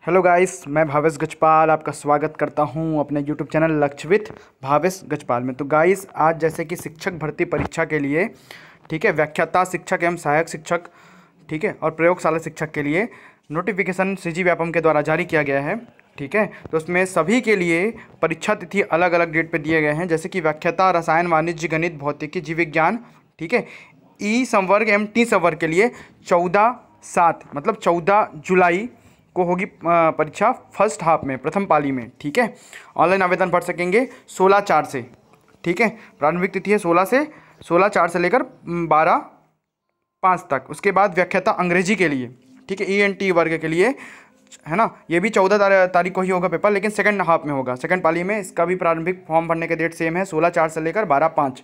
Hello guys, मैं भावेश गजपाल आपका स्वागत करता हूं अपने यूट्यूब चैनल लक्ष्य विथ भावेश गजपाल में। तो गाइस, आज जैसे कि शिक्षक भर्ती परीक्षा के लिए, ठीक है, व्याख्याता शिक्षक एवं सहायक शिक्षक, ठीक है, और प्रयोगशाला शिक्षक के लिए नोटिफिकेशन सीजी व्यापम के द्वारा जारी किया गया है। ठीक है, तो उसमें सभी के लिए परीक्षा तिथि अलग अलग डेट पर दिए गए हैं। जैसे कि व्याख्याता रसायन, वाणिज्य, गणित, भौतिकी, जीव विज्ञान, ठीक है, ई संवर्ग एवं टी संवर्ग के लिए 14/7 मतलब 14 जुलाई को होगी परीक्षा फर्स्ट हाफ में, प्रथम पाली में। ठीक है, ऑनलाइन आवेदन भर सकेंगे 16/4 से। ठीक है, प्रारंभिक तिथि है 16/4 से लेकर 12/5 तक। उसके बाद व्याख्याता अंग्रेजी के लिए, ठीक है, ENT वर्ग के लिए, है ना, ये भी 14 तारीख को ही होगा पेपर, लेकिन सेकंड हाफ में होगा, सेकंड पाली में। इसका भी प्रारंभिक फॉर्म भरने के डेट सेम है, 16/4 से लेकर 12/5।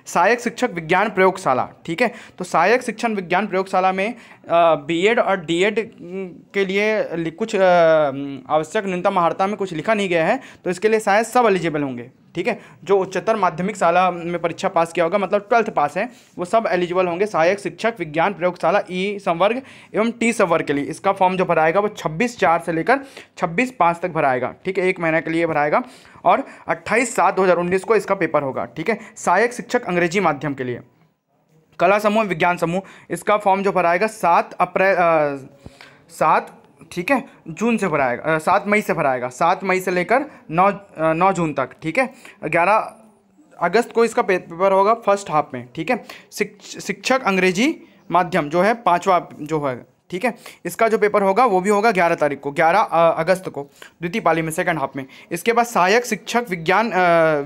सहायक शिक्षक विज्ञान प्रयोगशाला, ठीक है, तो सहायक शिक्षण विज्ञान प्रयोगशाला में बीएड और डीएड के लिए कुछ आवश्यक न्यूनतम महारता में कुछ लिखा नहीं गया है, तो इसके लिए शायद सब एलिजिबल होंगे। ठीक है, जो उच्चतर माध्यमिक शाला में परीक्षा पास किया होगा, मतलब 12th पास है, वो सब एलिजिबल होंगे सहायक शिक्षक विज्ञान प्रयोगशाला ई संवर्ग एवं टी संवर्ग के लिए। इसका फॉर्म जो भराएगा वो 26/4 से लेकर 26/5 तक भराएगा। ठीक है, 1 महीने के लिए भराएगा और 28/7/2019 को इसका पेपर होगा। ठीक है, सहायक शिक्षक अंग्रेजी माध्यम के लिए कला समूह, विज्ञान समूह, इसका फॉर्म जो भराएगा 7 ठीक है जून से भराएगा, 7 मई से भराएगा, 7 मई से लेकर 9 जून तक। ठीक है, 11 अगस्त को इसका पेपर होगा फर्स्ट हाफ में। ठीक है, शिक्षक अंग्रेजी माध्यम जो है 5वां जो है, ठीक है, इसका जो पेपर होगा वो भी होगा 11 तारीख को, 11 अगस्त को, द्वितीय पाली में, सेकंड हाफ में। इसके बाद सहायक शिक्षक विज्ञान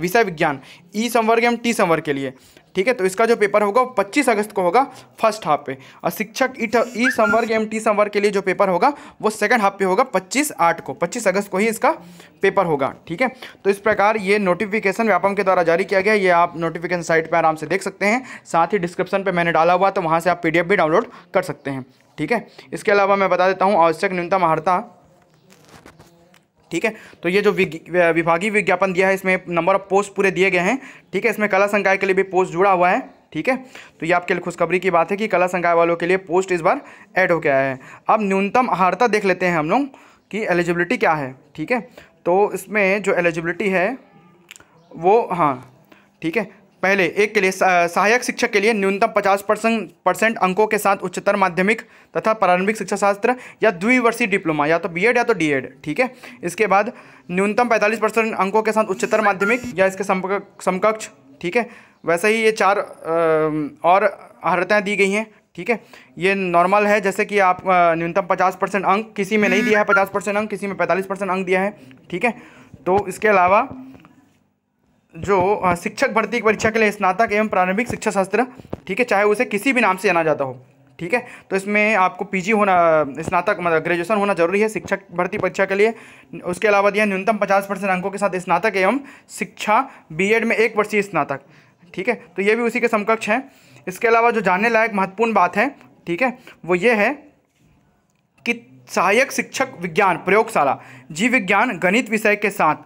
विषय विज्ञान ई संवर्ग एवं टी संवर्ग के लिए, ठीक है, तो इसका जो पेपर होगा वो 25 अगस्त को होगा फर्स्ट हाफ पे। और शिक्षक ई संवर्ग एवं टी संवर्ग के लिए जो पेपर होगा वो सेकंड हाफ पे होगा 25 अगस्त को ही इसका पेपर होगा। ठीक है, तो इस प्रकार ये नोटिफिकेशन व्यापम के द्वारा जारी किया गया। ये आप नोटिफिकेशन साइट पर आराम से देख सकते हैं, साथ ही डिस्क्रिप्शन पर मैंने डाला हुआ, तो वहाँ से आप PDF भी डाउनलोड कर सकते हैं। ठीक है, इसके अलावा मैं बता देता हूँ आवश्यक न्यूनतम अर्हता। ठीक है, तो ये जो विभागीय विज्ञापन दिया है, इसमें नंबर ऑफ पोस्ट पूरे दिए गए हैं। ठीक है, इसमें कला संकाय के लिए भी पोस्ट जुड़ा हुआ है। ठीक है, तो ये आपके लिए खुशखबरी की बात है कि कला संकाय वालों के लिए पोस्ट इस बार ऐड होकर आया है। अब न्यूनतम अर्हता देख लेते हैं हम लोग कि एलिजिबिलिटी क्या है। ठीक है, तो इसमें जो एलिजिबिलिटी है वो, हाँ, ठीक है, पहले एक के लिए सहायक शिक्षक के लिए न्यूनतम 50% अंकों के साथ उच्चतर माध्यमिक तथा प्रारंभिक शिक्षा शास्त्र या द्विवर्षीय डिप्लोमा, या तो बीएड या तो डीएड। ठीक है, इसके बाद न्यूनतम 45% अंकों के साथ उच्चतर माध्यमिक या इसके समकक्ष। ठीक है, वैसे ही ये 4 और अर्हताएँ दी गई हैं। ठीक है, ये नॉर्मल है, जैसे कि आप न्यूनतम 50% अंक, किसी में नहीं दिया है 50% अंक, किसी में 45% अंक दिया है। ठीक है, तो इसके अलावा जो शिक्षक भर्ती की परीक्षा के लिए स्नातक एवं प्रारंभिक शिक्षा शास्त्र, ठीक है, चाहे उसे किसी भी नाम से जाना जाता हो। ठीक है, तो इसमें आपको PG होना, स्नातक मतलब ग्रेजुएशन होना जरूरी है शिक्षक भर्ती परीक्षा के लिए। उसके अलावा दिया न्यूनतम 50% अंकों के साथ स्नातक एवं शिक्षा बीएड में 1 वर्षीय स्नातक। ठीक है, तो ये भी उसी के समकक्ष है। इसके अलावा जो जानने लायक महत्वपूर्ण बात है, ठीक है, वो ये है कि सहायक शिक्षक विज्ञान प्रयोगशाला जीव विज्ञान गणित विषय के साथ,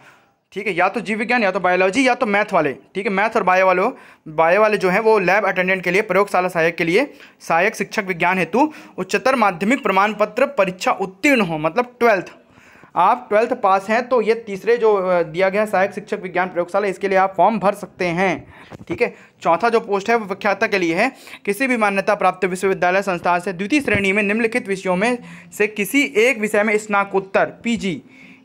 ठीक है, या तो जीव विज्ञान या तो बायोलॉजी या तो मैथ वाले, ठीक है, मैथ और बायो वाले जो हैं वो लैब अटेंडेंट के लिए, प्रयोगशाला सहायक के लिए सहायक शिक्षक विज्ञान हेतु उच्चतर माध्यमिक प्रमाण पत्र परीक्षा उत्तीर्ण हो, मतलब 12th, आप 12th पास हैं तो ये तीसरे जो दिया गया सहायक शिक्षक विज्ञान प्रयोगशाला, इसके लिए आप फॉर्म भर सकते हैं। ठीक है, चौथा जो पोस्ट है वो व्याख्याता के लिए है। किसी भी मान्यता प्राप्त विश्वविद्यालय संस्थान से द्वितीय श्रेणी में निम्नलिखित विषयों में से किसी एक विषय में स्नातकोत्तर PG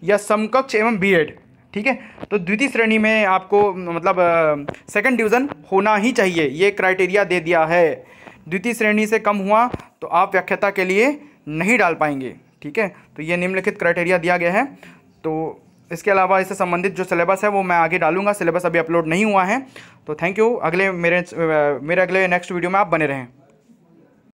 या समकक्ष एवं BEd। ठीक है, तो द्वितीय श्रेणी में आपको मतलब सेकंड डिवीज़न होना ही चाहिए, ये क्राइटेरिया दे दिया है। द्वितीय श्रेणी से कम हुआ तो आप व्याख्याता के लिए नहीं डाल पाएंगे। ठीक है, तो ये निम्नलिखित क्राइटेरिया दिया गया है। तो इसके अलावा इससे संबंधित जो सिलेबस है वो मैं आगे डालूंगा, सिलेबस अभी अपलोड नहीं हुआ है। तो थैंक यू, मेरे अगले नेक्स्ट वीडियो में आप बने रहें।